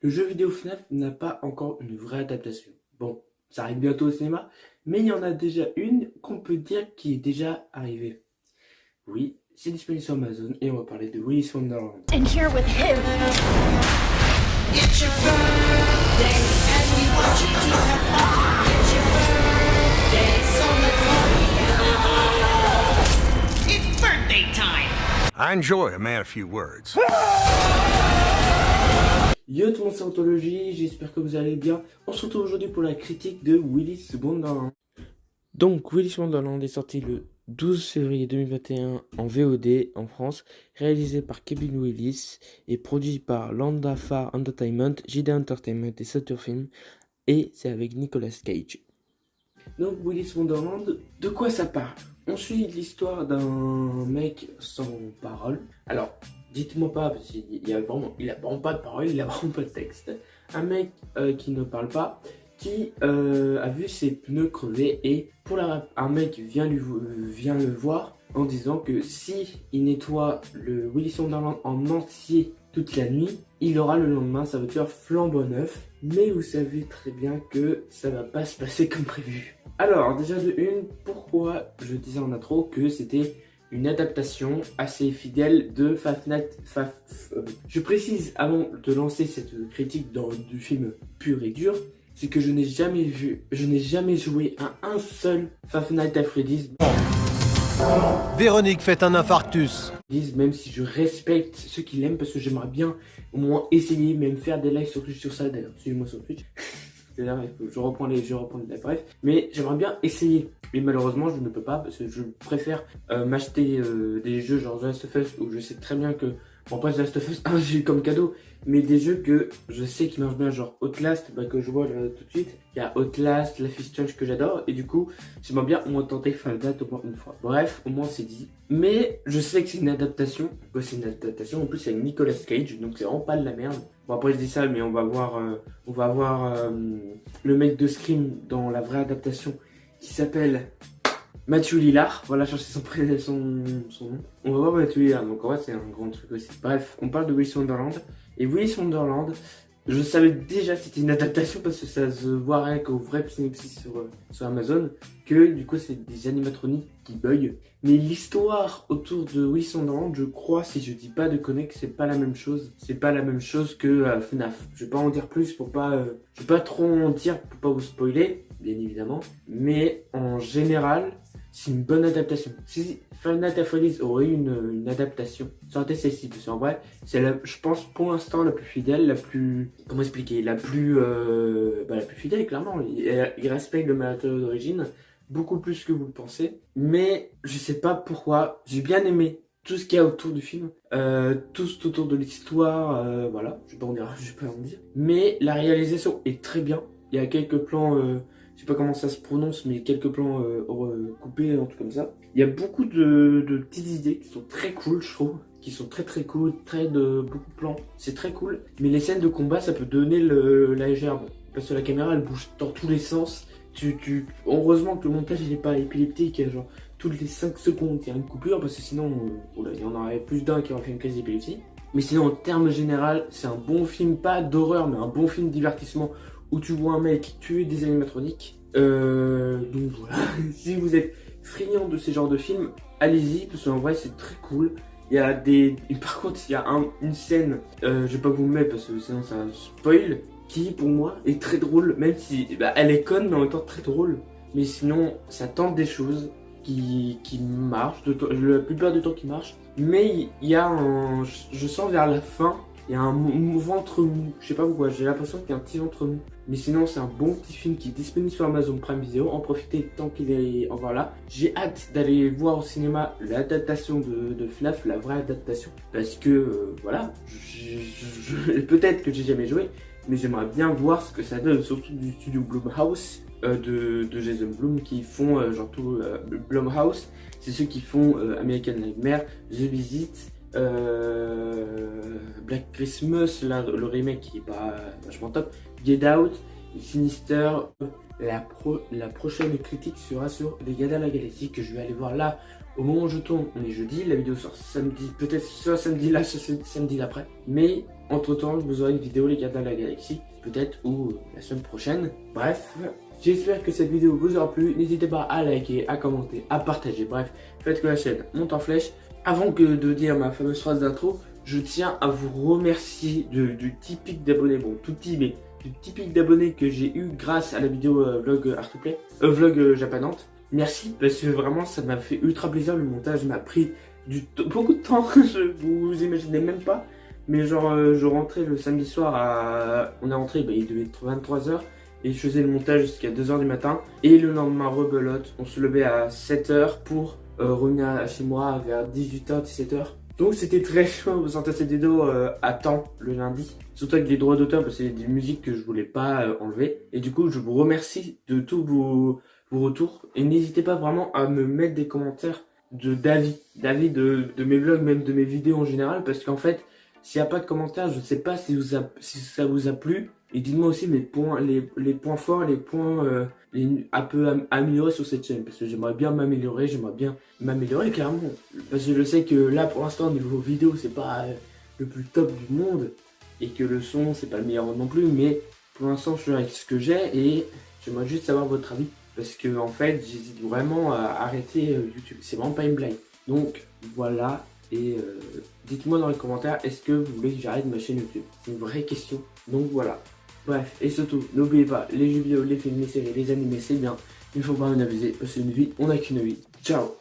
le jeu vidéo FNAF n'a pas encore une vraie adaptation. Bon, ça arrive bientôt au cinéma, mais il y en a déjà une qu'on peut dire qui est déjà arrivée. Oui, c'est disponible sur Amazon et on va parler de Willy's Wonderland. And here with him. It's your birthday, and we want you to have fun. It's your birthday, so let's party. It's birthday time. I enjoy a man a few words. Yo tout le monde, c'est Anthologie, j'espère que vous allez bien. On se retrouve aujourd'hui pour la critique de Willy's Wonderland. Donc Willy's Wonderland est sorti le 12 février 2021 en VOD en France, réalisé par Kevin Willis et produit par Lambda Far Entertainment, JD Entertainment et Saturn Film, et c'est avec Nicolas Cage. Donc Willy's Wonderland, de quoi ça parle? On suit l'histoire d'un mec sans parole. Alors, dites-moi pas, parce qu'il a vraiment pas de parole, il a vraiment pas de texte. Un mec qui ne parle pas, qui a vu ses pneus crever, et un mec vient le voir en disant que si il nettoie le Willy's Wonderland en entier toute la nuit, il aura le lendemain sa voiture flambant neuf. Mais vous savez très bien que ça va pas se passer comme prévu. Alors déjà de une, pourquoi je disais en intro que c'était une adaptation assez fidèle de Je précise avant de lancer cette critique du film pur et dur, c'est que je n'ai jamais joué à un seul Five Nights at Freddy's. Véronique fait un infarctus. Même si je respecte ceux qui l'aiment, parce que j'aimerais bien au moins essayer, même faire des lives sur ça. D'ailleurs, suivez-moi sur Twitch. Je reprends les lives, bref. Mais j'aimerais bien essayer. Mais malheureusement, je ne peux pas, parce que je préfère m'acheter des jeux genre The Last of Us, où je sais très bien que... Bon, après The Last of Us 1, j'ai eu comme cadeau, mais des jeux que je sais qui marchent bien, genre Outlast, que je vois là, tout de suite. Il y a Outlast, Life is Strange que j'adore, et du coup, j'aimerais bien au moins tenter Fall Guys au moins une fois. Bref, au moins c'est dit. Mais je sais que c'est une adaptation. Pourquoi c'est une adaptation? En plus, c'est Nicolas Cage, donc c'est vraiment pas de la merde. Bon, après, je dis ça, mais on va voir le mec de Scream dans la vraie adaptation qui s'appelle Matthew Lillard. Voilà, chercher son nom. On va voir Matthew Lillard, donc en vrai, c'est un grand truc aussi. Bref, on parle de Willy's Wonderland. Et Willy's Wonderland, je savais déjà que c'était une adaptation parce que ça se voit rien qu'au vrai synopsis sur Amazon, que du coup c'est des animatroniques qui bug. Mais l'histoire autour de Willy's Wonderland, je crois, si je dis pas de conneries, que c'est pas la même chose. C'est pas la même chose que FNAF. Je vais pas en dire plus pour pas... je vais pas trop en dire pour pas vous spoiler, bien évidemment. Mais en général, c'est une bonne adaptation. Si Five Nights at Freddy's aurait eu une adaptation, ça aurait été celle-ci. Parce qu'en vrai, c'est je pense pour l'instant la plus fidèle, la plus... Comment expliquer? La plus fidèle, clairement. Il respecte le matériau d'origine beaucoup plus que vous le pensez. Mais je sais pas pourquoi, j'ai bien aimé tout ce qu'il y a autour du film, tout autour de l'histoire, voilà, je vais pas en dire. Mais la réalisation est très bien. Il y a quelques plans, je sais pas comment ça se prononce, mais quelques plans coupés, un truc comme ça. Il y a beaucoup de petites idées qui sont très cool, je trouve. Qui sont très cool, beaucoup de plans. C'est très cool. Mais les scènes de combat, ça peut donner la gerbe. Parce que la caméra, elle bouge dans tous les sens. Heureusement que le montage, il est pas épileptique. Genre, toutes les 5 secondes, il y a une coupure. Parce que sinon, il y en aurait plus d'un qui aurait fait une crise d'épilepsie. Mais sinon, en termes général, c'est un bon film, pas d'horreur, mais un bon film de divertissement. Où tu vois un mec tuer des animatroniques. Donc voilà, si vous êtes friand de ces genres de films, allez-y, parce qu'en vrai c'est très cool. Il y a par contre, il y a une scène, je vais pas vous le mettre parce que sinon ça spoil, qui pour moi est très drôle, même si elle est conne mais en même temps très drôle. Mais sinon, ça tente des choses qui marchent, la plupart du temps qui marchent. Mais il y a je sens vers la fin, il y a un ventre mou, je sais pas pourquoi, j'ai l'impression qu'il y a un petit ventre mou. Mais sinon, c'est un bon petit film qui est disponible sur Amazon Prime Video. En profitez tant qu'il est encore là. J'ai hâte d'aller voir au cinéma l'adaptation de FNAF, la vraie adaptation. Parce que, voilà, peut-être que j'ai jamais joué, mais j'aimerais bien voir ce que ça donne, surtout du studio Blumhouse, de Jason Blum, qui font, Blumhouse, c'est ceux qui font American Nightmare, The Visit, Black Christmas, là, le remake qui est pas vachement top, Get Out, Sinister. La prochaine critique sera sur les Gardiens de la Galaxie, que je vais aller voir là Au moment où je tourne, on est jeudi, la vidéo sort samedi, peut-être soit samedi là, soit samedi d'après. Mais entre temps, vous aurez une vidéo les Gardiens de la Galaxie, peut-être, ou la semaine prochaine. Bref, j'espère que cette vidéo vous aura plu. N'hésitez pas à liker, à commenter, à partager. Bref, faites que la chaîne monte en flèche. Avant que de dire ma fameuse phrase d'intro, je tiens à vous remercier du petit pic d'abonnés, bon tout petit mais du petit pic d'abonnés que j'ai eu grâce à la vidéo vlog Art2Play, vlog Japanante. Merci parce que vraiment ça m'a fait ultra plaisir, le montage m'a pris beaucoup de temps, vous imaginez même pas. Mais genre je rentrais le samedi soir on est rentré, il devait être 23h et je faisais le montage jusqu'à 2h du matin. Et le lendemain rebelote, on se levait à 7h pour revenir chez moi vers 18h, 17h. Donc c'était très chaud de sortir cette vidéo à temps le lundi. Surtout avec des droits d'auteur parce que c'est des musiques que je voulais pas enlever. Et du coup je vous remercie de tous vos retours. Et n'hésitez pas vraiment à me mettre des commentaires d'avis de mes vlogs, même de mes vidéos en général. Parce qu'en fait, s'il n'y a pas de commentaires, je ne sais pas si ça vous a plu. Et dites-moi aussi les points forts, les points un peu améliorer sur cette chaîne. Parce que j'aimerais bien m'améliorer, carrément. Parce que je sais que là pour l'instant niveau vidéo c'est pas le plus top du monde. Et que le son c'est pas le meilleur non plus. Mais pour l'instant je suis avec ce que j'ai et j'aimerais juste savoir votre avis. Parce que en fait j'hésite vraiment à arrêter YouTube. C'est vraiment pas une blague. Donc voilà. Et dites-moi dans les commentaires, est-ce que vous voulez que j'arrête ma chaîne YouTube? C'est une vraie question. Donc voilà. Bref, et surtout, n'oubliez pas, les jeux vidéo, les films, les séries, les animés, c'est bien. Il ne faut pas en abuser, parce qu'une vie, on n'a qu'une vie. Ciao!